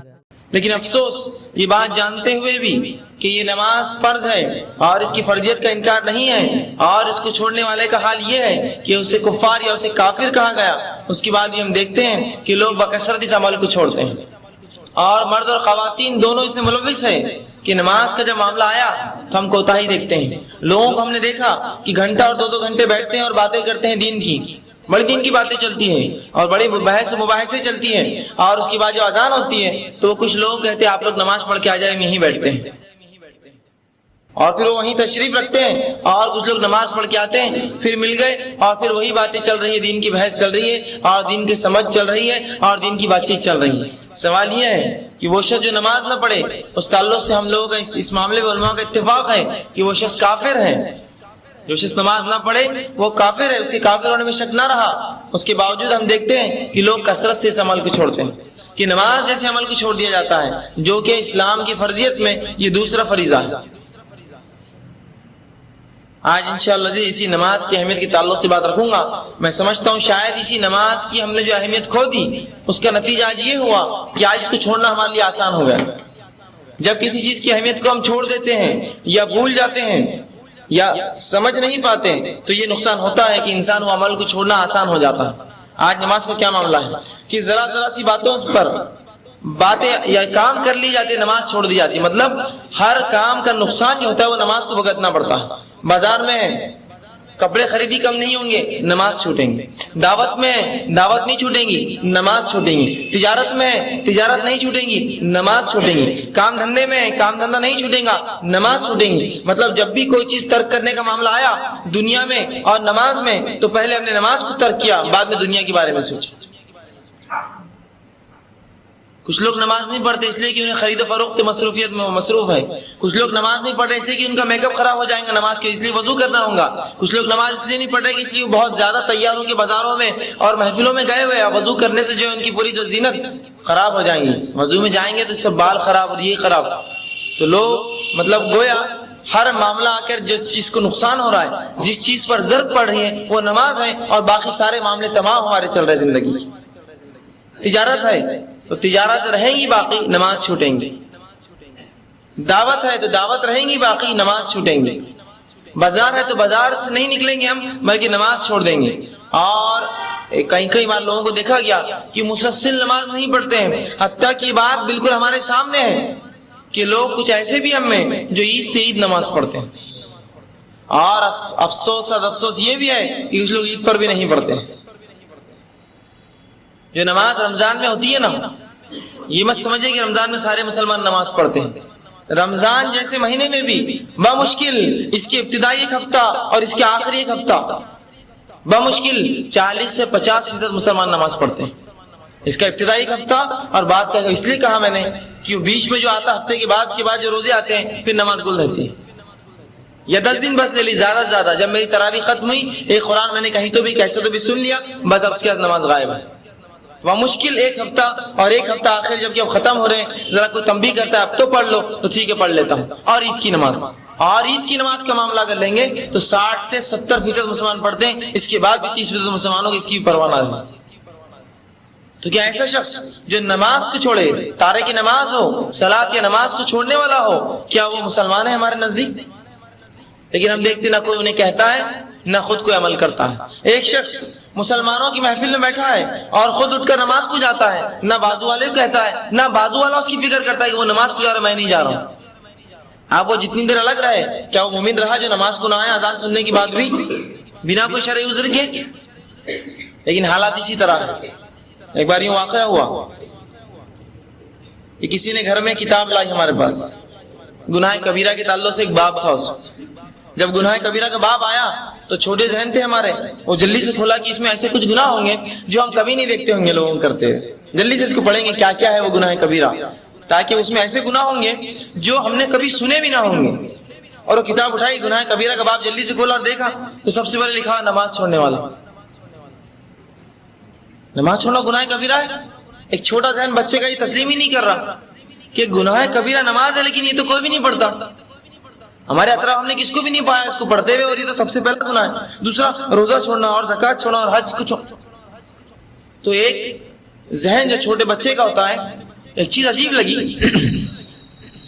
لیکن افسوس یہ بات جانتے ہوئے بھی کہ یہ نماز فرض ہے اور اس کی فرضیت کا انکار نہیں ہے، اور اس کو چھوڑنے والے کا حال یہ ہے کہ اسے کفار یا اسے کافر کہا گیا، اس کے بعد بھی ہم دیکھتے ہیں کہ لوگ بکثرت اس عمل کو چھوڑتے ہیں، اور مرد اور خواتین دونوں اس میں ملوث ہیں کہ نماز کا جب معاملہ آیا تو ہم کوتاہی دیکھتے ہیں۔ لوگوں کو ہم نے دیکھا کہ گھنٹہ اور دو گھنٹے بیٹھتے ہیں اور باتیں کرتے ہیں، دین کی بڑی دین کی باتیں چلتی ہیں اور بڑی بحث و مباحثے چلتی ہیں، اور اس کے بعد جو اذان ہوتی ہے تو کچھ لوگ کہتے ہیں آپ لوگ نماز پڑھ کے آ جائیں، ہم یہیں بیٹھتے ہیں، اور پھر وہ وہیں تشریف رکھتے ہیں، اور کچھ لوگ نماز پڑھ کے آتے ہیں، پھر مل گئے اور پھر وہی باتیں چل رہی ہے، دین کی بحث چل رہی ہے اور دین کی سمجھ چل رہی ہے اور دین کی بات چیت چل رہی ہے۔ سوال یہ ہے کہ وہ شخص جو نماز نہ پڑھے، اس تعلق سے ہم لوگوں کا اس معاملے میں علماء کا اتفاق ہے کہ وہ شخص کافر ہے۔ جو شخص نماز نہ پڑھے وہ کافر ہے، اس کے کافر ہونے میں شک نہ رہا۔ اس کے باوجود ہم دیکھتے ہیں کہ لوگ کثرت سے اس عمل کو چھوڑتے ہیں، کہ نماز جیسے عمل کو چھوڑ دیا جاتا ہے جو کہ اسلام کی فرضیت میں یہ دوسرا فریضہ ہے۔ آج انشاءاللہ اسی نماز کی اہمیت کے تعلق سے بات رکھوں گا۔ میں سمجھتا ہوں شاید اسی نماز کی ہم نے جو اہمیت کھو دی، اس کا نتیجہ آج یہ ہوا کہ آج اس کو چھوڑنا ہمارے لیے آسان ہو گیا۔ جب کسی چیز کی اہمیت کو ہم چھوڑ دیتے ہیں یا بھول جاتے ہیں یا سمجھ نہیں پاتے تو یہ نقصان ہوتا ہے کہ انسان وہ عمل کو چھوڑنا آسان ہو جاتا ہے۔ آج نماز کا کیا معاملہ ہے کہ ذرا سی باتوں پر باتیں یا کام کر لی جاتی، نماز چھوڑ دی جاتی، مطلب ہر کام کا نقصان یہ ہوتا ہے وہ نماز کو بھگتنا پڑتا ہے۔ بازار میں کپڑے خریدی کم نہیں ہوں گے، نماز چھوٹیں گے۔ دعوت میں دعوت نہیں چھوٹیں گی، نماز چھوٹیں گی۔ تجارت میں تجارت نہیں چھوٹیں گی، نماز چھوٹیں گی۔ کام دھندے میں کام دھندہ نہیں چھوٹیں گا، نماز چھوٹیں گی۔ مطلب جب بھی کوئی چیز ترک کرنے کا معاملہ آیا دنیا میں اور نماز میں، تو پہلے ہم نے نماز کو ترک کیا، بعد میں دنیا کے بارے میں سوچا۔ کچھ لوگ نماز نہیں پڑھتے اس لیے کہ انہیں خرید و فروخت مصروفیت میں مصروف ہے۔ کچھ لوگ نماز نہیں پڑھ رہے اس لیے کہ ان کا میک اپ خراب ہو جائے گا نماز کے، اس لیے وضو کرنا ہوگا۔ کچھ لوگ نماز اس لیے نہیں پڑھ رہے کہ اس لیے بہت زیادہ تیاروں کے بازاروں میں اور محفلوں میں گئے ہوئے، وضو کرنے سے جو ہے ان کی پوری جو زینت خراب ہو جائیں گی، وضو میں جائیں گے تو سب بال خراب اور یہ خراب۔ تو لوگ مطلب گویا ہر معاملہ آ کر جو چیز کو نقصان ہو رہا ہے، جس چیز پر ضرب پڑ رہی ہے وہ نماز ہے، اور باقی سارے معاملے تمام ہمارے چل رہے زندگی کی۔ تجارت ہے تو تجارت رہیں گی باقی، نماز چھوٹیں گی۔ دعوت ہے تو دعوت رہیں گی باقی، نماز چھوٹیں گے۔ بازار ہے تو بازار سے نہیں نکلیں گے ہم بلکہ نماز چھوڑ دیں گے۔ اور کئی بار لوگوں کو دیکھا گیا کہ مسلسل نماز نہیں پڑھتے ہیں، حتیٰ کہ بات بالکل ہمارے سامنے ہے کہ لوگ کچھ ایسے بھی ہم میں جو عید سے عید نماز پڑھتے ہیں، اور افسوس یہ بھی ہے کہ کچھ لوگ عید پر بھی نہیں پڑھتے ہیں۔ جو نماز رمضان میں ہوتی ہے نا، یہ مت سمجھے کہ رمضان میں سارے مسلمان نماز پڑھتے ہیں۔ رمضان جیسے مہینے میں بھی بمشکل اس کے ابتدائی ایک ہفتہ اور اس کے آخری ایک ہفتہ بمشکل 40 سے 50% مسلمان نماز پڑھتے ہیں۔ اس کا ابتدائی ایک ہفتہ اور بعد کا اس لیے کہا میں نے کہ بیچ میں جو آتا ہفتے کے بعد جو روزے آتے ہیں پھر نماز گل رہتی ہے، یا 10 دن بس لے لی زیادہ سے زیادہ۔ جب میری تراویح ختم ہوئی، ایک قرآن میں نے کہیں تو بھی کیسے تو بھی سن لیا، بس اب اس کے بعد نماز غائب ہے۔ وہ مشکل ایک ہفتہ اور ایک ہفتہ آخر جب کہ اب ختم ہو رہے ہیں، ذرا کوئی تنبیہ کرتا ہے اب تو پڑھ لو، تو ٹھیک ہے پڑھ لیتا ہوں۔ اور عید کی نماز کا معاملہ اگر لیں گے تو 60 سے 70% مسلمان پڑھتے ہیں، اس کے بعد بھی 30% مسلمانوں کی اس کی پرواہ نہ ہے۔ تو کیا ایسا شخص جو نماز کو چھوڑے، تارک نماز ہو، صلاۃ یا نماز کو چھوڑنے والا ہو، کیا وہ مسلمان ہے ہمارے نزدیک؟ لیکن ہم دیکھتے نہ کوئی انہیں کہتا ہے نہ خود کوئی عمل کرتا ہے۔ ایک شخص مسلمانوں کی محفل میں بیٹھا ہے اور خود اٹھ کر نماز کو جاتا ہے، نہ بازو والے کو کہتا ہے، نہ بازو والا اس کی فکر کرتا ہے کہ وہ نماز کو جا رہا ہے، میں نہیں جا رہا ہوں۔ آپ وہ جتنی دیر الگ رہے، کیا وہ مومن رہا جو نماز کو نہ آئے اذان سننے کے بعد بھی بنا کوئی شرعی عذر کے؟ لیکن حالات اسی طرح ہے۔ ایک بار یوں واقعہ ہوا کہ کسی نے گھر میں کتاب لائی ہمارے پاس، گناہ کبیرہ کے تعلق سے ایک باب تھا اس میں۔ جب گناہ کبیرہ کا باب آیا تو چھوٹے ذہن تھے ہمارے، وہ جلدی سے کھولا کہ اس میں ایسے کچھ گناہ ہوں گے جو ہم کبھی نہیں دیکھتے ہوں گے لوگوں کرتے ہوئے، جلدی سے اس کو پڑھیں گے کیا کیا ہے وہ گناہ کبیرہ، تاکہ اس میں ایسے گناہ ہوں گے جو ہم نے کبھی سنے بھی نہ ہوں گے۔ اور وہ کتاب اٹھائی، گناہ کبیرہ کا باب جلدی سے کھولا اور دیکھا تو سب سے پہلے لکھا نماز چھوڑنے والا۔ نماز چھوڑنا گناہ کبیرہ ہے؟ ایک چھوٹا ذہن بچے کا یہ تسلیم ہی نہیں کر رہا کہ گناہ کبیرہ نماز ہے، لیکن یہ تو کوئی بھی نہیں پڑھتا۔ ہمارے اطراف ہم نے کس کو بھی نہیں پایا اس کو پڑھتے ہوئے، اور یہ تو سب سے پہلا گناہ ہے۔ دوسرا روزہ چھوڑنا اور زکوٰۃ چھوڑنا اور حج کو چھوڑنا۔ تو ایک ذہن جو چھوٹے بچے کا ہوتا ہے، ایک چیز عجیب لگی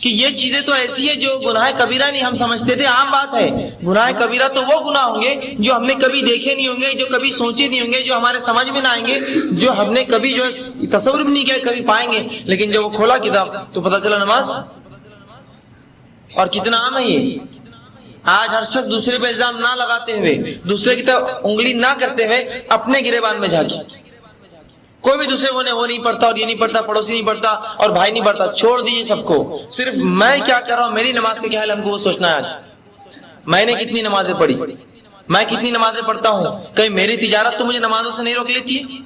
کہ یہ چیزیں تو ایسی ہے جو گناہ کبیرہ نہیں، ہم سمجھتے تھے عام بات ہے۔ گناہ کبیرہ تو وہ گناہ ہوں گے جو ہم نے کبھی دیکھے نہیں ہوں گے، جو کبھی سوچے نہیں ہوں گے، جو ہمارے سمجھ میں نہ آئیں گے، جو ہم نے کبھی جو تصور بھی نہیں کیا کبھی پائیں گے۔ لیکن جب وہ کھولا کتاب تو پتہ چلا نماز، اور کتنا عام ہے یہ۔ آج ہر شخص دوسرے پہ الزام نہ لگاتے ہوئے، دوسرے کی طرف انگلی نہ کرتے ہوئے اپنے گریبان میں جھانکے۔ کوئی بھی دوسرے وہ نہیں پڑھتا اور یہ نہیں پڑھتا، پڑوسی نہیں پڑھتا اور بھائی نہیں پڑھتا، چھوڑ دیجیے سب کو، صرف میں کیا کر رہا ہوں، میری نماز کا کیا حال ہے، ہم کو وہ سوچنا ہے۔ آج میں نے کتنی نمازیں پڑھی، میں کتنی نمازیں پڑھتا ہوں، کہیں میری تجارت تو مجھے نمازوں سے نہیں روک لیتی ہے،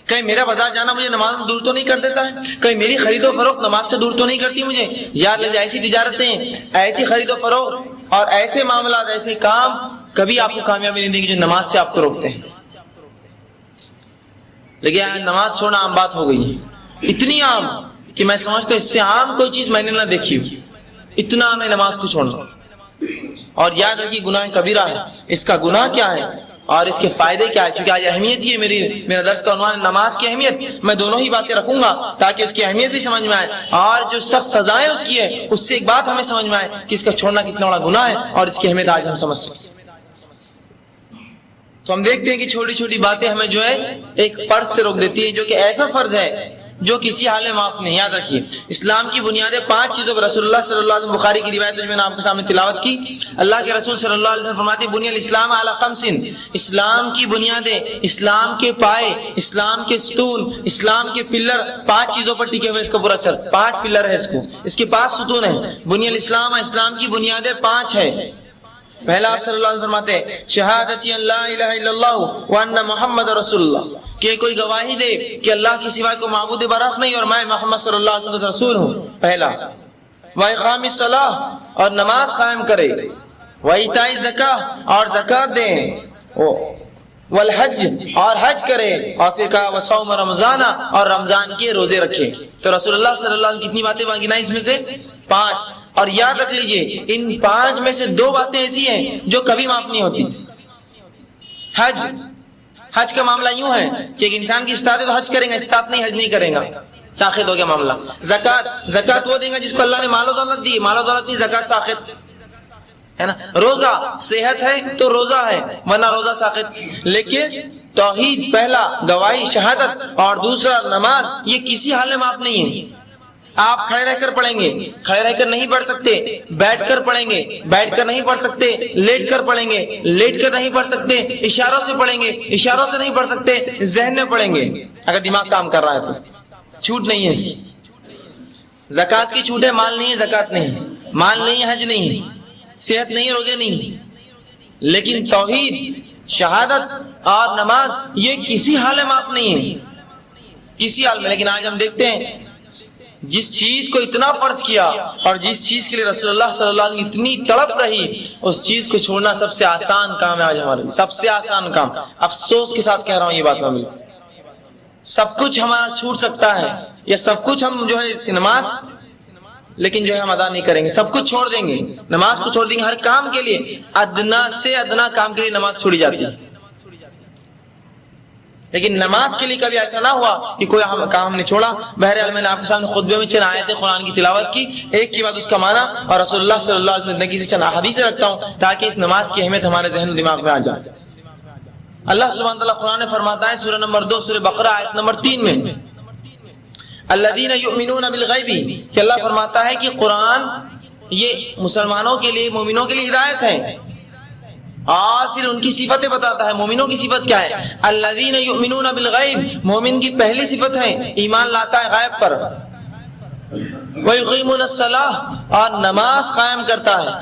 کہیں میرا بازار جانا مجھے نماز سے دور تو نہیں کر دیتا ہے، کہیں میری خرید و فروخت نماز سے دور تو نہیں کرتی مجھے۔ یاد رکھیے ایسی تجارتیں، ایسی خرید و فروخت اور ایسے معاملات، ایسے کام کبھی آپ کو کامیابی نہیں دیں گے جو نماز سے آپ کو روکتے ہیں۔ لیکن نماز چھوڑنا عام بات ہو گئی ہے، اتنی عام کہ میں سمجھتا ہوں اس سے عام کوئی چیز میں نے نہ دیکھی ہوئی، اتنا عام ہے نماز کو چھوڑنا۔ اور یاد رکھیے گناہ کبیرہ ہے، اس کا گناہ کیا ہے اور اس کے فائدے کیا ہے، چونکہ آج اہمیت ہی ہے، میرا درس کا عنوان نماز کی اہمیت۔ میں دونوں ہی باتیں رکھوں گا تاکہ اس کی اہمیت بھی سمجھ میں آئے اور جو سخت سزائیں اس کی ہے اس سے ایک بات ہمیں سمجھ میں آئے کہ اس کا چھوڑنا کتنا بڑا گناہ ہے اور اس کی اہمیت آج ہم سمجھ سکتے ہیں۔ تو ہم دیکھتے ہیں کہ چھوٹی چھوٹی باتیں ہمیں جو ہے ایک فرض سے روک دیتی ہے، جو کہ ایسا فرض ہے جو کسی حال میں معاف نہیں۔ یاد رکھیے اسلام کی بنیادیں 5 چیزوں پر، رسول اللہ صلی اللہ علیہ وسلم، بخاری کی روایت جو میں نے آپ کے سامنے تلاوت کی، اللہ کے رسول صلی اللہ علیہ وسلم فرماتے ہیں بنی الاسلام علی 5، اسلام کی بنیادیں، اسلام کے پائے، اسلام کے ستون، اسلام کے پلر 5 چیزوں پر ٹکے ہوئے اس کا پورا چل، 5 پلر ہے اس کے 5 ستون ہیں۔ بنی الاسلام، اسلام کی بنیادیں 5 ہے۔ پہلا آپ صلی اللہ علیہ وسلم فرماتے ہیں شہادت ان لا الہ الا اللہ وان محمد رسول اللہ، کہ کوئی گواہی دے کہ اللہ کی سوا کو معبود برحق نہیں اور میں محمد صلی اللہ علیہ وسلم رسول ہوں، پہلا۔ واقام الصلاۃ، اور نماز قائم کرے، وایتاء الزکاۃ، اور زکات دے، والحج، اور حج کرے، اور پھر کہا وصوم رمضان، اور رمضان کے روزے رکھے۔ تو رسول اللہ صلی اللہ علیہ وسلم کتنی باتیں گنائی اس میں سے 5۔ اور یاد رکھ لیجئے ان 5 میں سے 2 باتیں ایسی ہیں جو کبھی معاف نہیں ہوتی۔ حج کا معاملہ یوں ہے کہ ایک انسان کی استطاعت ہے تو حج کریں گا، استطاعت نہیں حج نہیں کریں گا، ساخط ہو گیا معاملہ۔ زکات وہ دیں گا جس کو اللہ نے مال و دولت دی، مال و دولت نہیں، زکات ساخط ہے نا۔ روزہ صحت ہے تو روزہ ہے ورنہ روزہ ساخط۔ لیکن توحید پہلا، گواہی شہادت، اور دوسرا نماز، یہ کسی حال میں معاف نہیں ہے۔ آپ کھڑے رہ کر پڑھیں گے، کھڑے رہ کر نہیں پڑھ سکتے، بیٹھ کر پڑھیں گے، بیٹھ کر نہیں پڑھ سکتے، لیٹ کر پڑھیں گے، لیٹ کر نہیں پڑھ سکتے، اشاروں سے پڑھیں گے، اشاروں سے نہیں پڑھ سکتے، ذہن میں پڑھیں گے اگر دماغ کام کر رہا ہے تو۔ چھوٹ نہیں ہے اس کی، زکات کی چھوٹ ہے، مال نہیں ہے زکات نہیں، مال نہیں ہے حج نہیں، صحت نہیں ہے روزے نہیں، لیکن توحید، شہادت اور نماز یہ کسی حال میں معاف نہیں ہے، کسی حال میں۔ لیکن آج ہم دیکھتے ہیں جس چیز کو اتنا فرض کیا اور جس چیز کے لیے رسول اللہ صلی اللہ علیہ وسلم اتنی تڑپ رہی، اس چیز کو چھوڑنا سب سے آسان کام ہے آج ہمارے لیے، سب سے آسان کام۔ افسوس کے ساتھ کہہ رہا ہوں یہ بات میں، سب کچھ ہمارا چھوٹ سکتا ہے یا سب کچھ ہم جو ہے اس کی نماز، لیکن جو ہے ہم ادا نہیں کریں گے، سب کچھ چھوڑ دیں گے، نماز کو چھوڑ دیں گے۔ ہر کام کے لیے، ادنا سے ادنا کام کے لیے نماز چھوڑی جاتی ہے۔ لیکن نماز کے لیے کبھی ایسا نہ ہوا کہ کوئی کام ہم نے چھوڑا. بہرحال میں نے آپ کے سامنے خطبے میں چند آیتیں قرآن کی تلاوت کی، ایک کے بعد اس کا معنی اور رسول اللہ صلی اللہ علیہ وسلم کی زندگی سے چند حدیثیں رکھتا ہوں تاکہ اس نماز کی اہمیت ہمارے ذہن و دماغ میں آ جائے. اللہ سبحانہ تعالیٰ قرآن میں فرماتا ہے سورہ نمبر 2 سورہ بقرہ آیت نمبر 3 میں الذین یؤمنون بالغیب، کہ اللہ فرماتا ہے کہ قرآن یہ مسلمانوں کے لیے، مومنوں کے لیے ہدایت ہے، اور پھر ان کی صفتیں بتاتا ہے. مومنوں کی صفت کیا ہے؟ الذین یؤمنون بالغیب، مومن کی پہلی صفت ہے ایمان لاتا ہے غیب پر. ویقیمون الصلاۃ، اور نماز قائم کرتا ہے.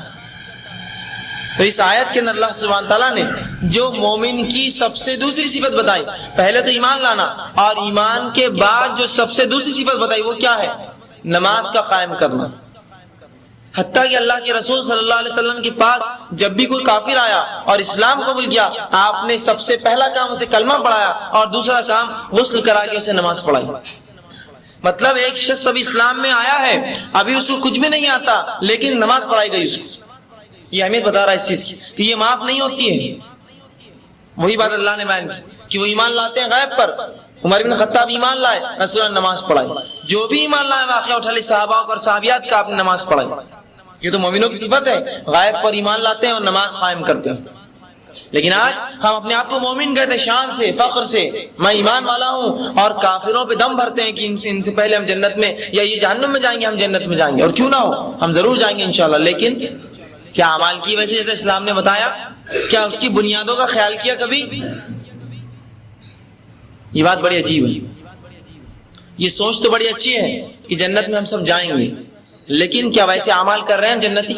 تو اس آیت کے اندر اللہ سبحانہ تعالیٰ نے جو مومن کی سب سے دوسری صفت بتائی، پہلے تو ایمان لانا، اور ایمان کے بعد جو سب سے دوسری صفت بتائی وہ کیا ہے؟ نماز کا قائم کرنا. حتیٰ کہ اللہ کے رسول صلی اللہ علیہ وسلم کے پاس جب بھی کوئی کافر آیا اور اسلام قبول کیا، آپ نے سب سے پہلا کام اسے کلمہ پڑھایا اور دوسرا کام غسل کرا کے اسے نماز پڑھائی. مطلب ایک شخص ابھی اسلام میں آیا ہے، ابھی اس کو کچھ بھی نہیں آتا، لیکن نماز پڑھائی گئی اس کو. یہ اہمیت بتا رہا ہے اس چیز کی کہ یہ معاف نہیں ہوتی ہے. وہی بات اللہ نے بیان کی کہ وہ ایمان لاتے ہیں غیب پر. عمر بن خطاب ایمان لائے، رسول اللہ نے نماز پڑھائی. جو بھی ایمان لائے واقعہ اٹھا لے صحابہ اور صحابیات کا، آپ نے نماز پڑھائی. یہ تو مومنوں کی صفت ہے، غیب پر ایمان لاتے ہیں اور نماز قائم کرتے ہیں. لیکن آج ہم اپنے آپ کو مومن کہتے ہیں، شان سے، فخر سے، میں ایمان والا ہوں، اور کافروں پہ دم بھرتے ہیں کہ ان سے پہلے ہم جنت میں، یا یہ جہنم میں جائیں گے، ہم جنت میں جائیں گے. اور کیوں نہ ہو، ہم ضرور جائیں گے انشاءاللہ. لیکن کیا اعمال کی ویسے جیسے اسلام نے بتایا؟ کیا اس کی بنیادوں کا خیال کیا کبھی؟ یہ بات بڑی عجیب ہے. یہ سوچ تو بڑی اچھی ہے کہ جنت میں ہم سب جائیں گے، لیکن کیا ویسے اعمال کر رہے ہیں جنتی؟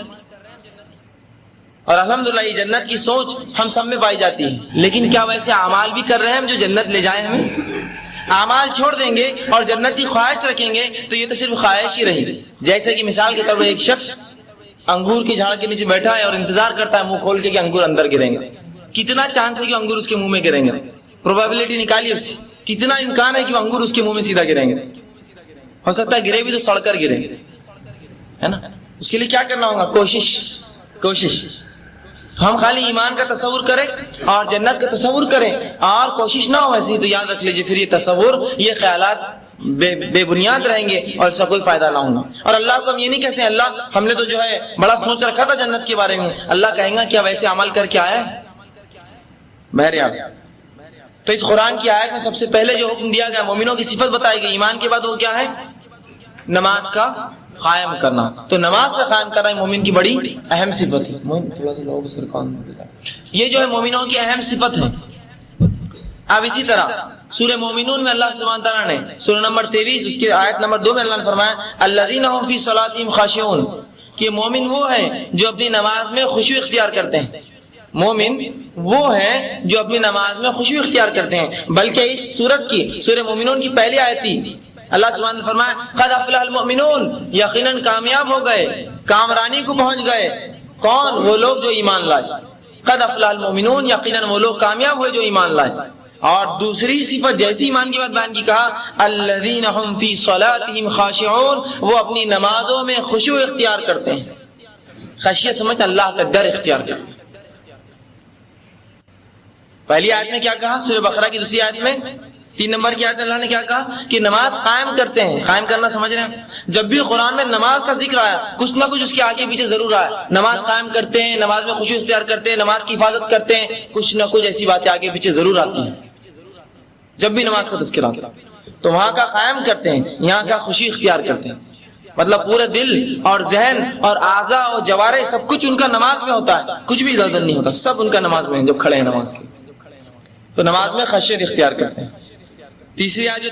اور الحمدللہ یہ جنت کی سوچ ہم سب میں پائی جاتی ہے، لیکن کیا ویسے اعمال بھی کر رہے ہیں ہم جو جنت لے جائیں ہمیں؟ اعمال چھوڑ دیں گے اور جنت کی خواہش رکھیں گے تو یہ تو صرف خواہش ہی رہی. جیسے کہ مثال کے طور پر ایک شخص انگور کے جھاڑ کے نیچے بیٹھا ہے اور انتظار کرتا ہے منہ کھول کے کہ انگور اندر گریں گے. کتنا چانس ہے کہ انگور اس کے منہ میں گریں گے؟ پروبیبلٹی نکالیے اس سے. کتنا امکان ہے کہ وہ انگور اس کے منہ میں سیدھا گریں گے؟ ہو سکتا ہے گرے بھی تو سڑ کر گریں گے، ہے نا. اس کے لیے کیا کرنا ہوگا؟ کوشش. تو ہم خالی ایمان کا تصور کریں اور جنت کا تصور کریں اور کوشش نہ ہو ایسی، تو یاد رکھ لیجیے پھر یہ تصور، یہ خیالات بے بنیاد رہیں گے اور اس کا کوئی فائدہ نہ ہوگا. اور اللہ کو ہم یہ نہیں کہتے ہیں اللہ ہم نے تو جو ہے بڑا سوچ رکھا تھا جنت کے بارے میں. اللہ کہیں گا کیا ویسے عمل کر کے آیا ہے؟ بہرحال تو اس قرآن کی آیت میں سب سے پہلے جو حکم دیا گیا، مومنوں کی صفت بتائی گئی، ایمان کے بعد وہ کیا ہے؟ نماز کا قائم کرنا. تو نماز سے قائم کرنا مومن کی بڑی اہم صفت ہے. یہ جو ہے مومنوں کی اہم صفت ہے. اب اسی طرح سورہ مومنون میں اللہ سبحانہ تعالیٰ نے سورہ نمبر 23 اس کی آیت نمبر 2 میں اللہ نے فرمایا الذین هم فی صلاتہم خاشعون، کہ مومن وہ ہیں جو اپنی نماز میں خشوع اختیار کرتے ہیں. مومن وہ ہیں جو اپنی نماز میں خشوع اختیار کرتے ہیں. بلکہ اس سورت کی، سورہ مومنون کی پہلی آیت تھی، اللہ سبحانہ نے فرمایا قد افلح المؤمنون، یقیناً کامیاب ہو گئے، کامرانی کو پہنچ گئے. کون؟ وہ لوگ جو ایمان لائے. قد افلح المؤمنون، یقیناً وہ لوگ کامیاب ہوئے جو ایمان لائے. اور دوسری صفت جیسی ایمان کی بات بیان کی، کہا الذین هم فی صلاتہم خاشعون، وہ اپنی نمازوں میں خشوع اختیار کرتے ہیں. خشیت سمجھتے اللہ کا ڈر اختیار کرتے ہیں. پہلی آیت میں کیا کہا؟ سورہ بقرہ کی دوسری آیت میں 3 نمبر کی آیت میں اللہ نے کیا کہا کہ نماز قائم کرتے ہیں. قائم کرنا سمجھ رہے ہیں؟ جب بھی قرآن میں نماز کا ذکر آیا کچھ نہ کچھ اس کے آگے پیچھے ضرور آیا. نماز قائم کرتے ہیں، نماز میں خشوع اختیار کرتے ہیں، نماز کی حفاظت کرتے ہیں، کچھ نہ کچھ ایسی باتیں آگے پیچھے ضرور آتی ہیں. جب بھی نماز کا تذکرہ آتا تو وہاں کا قائم کرتے ہیں، یہاں کا خشوع اختیار کرتے ہیں. مطلب پورے دل اور ذہن اور اعضاء اور جوارح سب کچھ ان کا نماز میں ہوتا ہے، کچھ بھی ادھر نہیں ہوتا، سب ان کا نماز میں ہے جب کھڑے ہیں نماز کے. تو نماز میں خشیت اختیار کرتے ہیں. تیسری آیت جو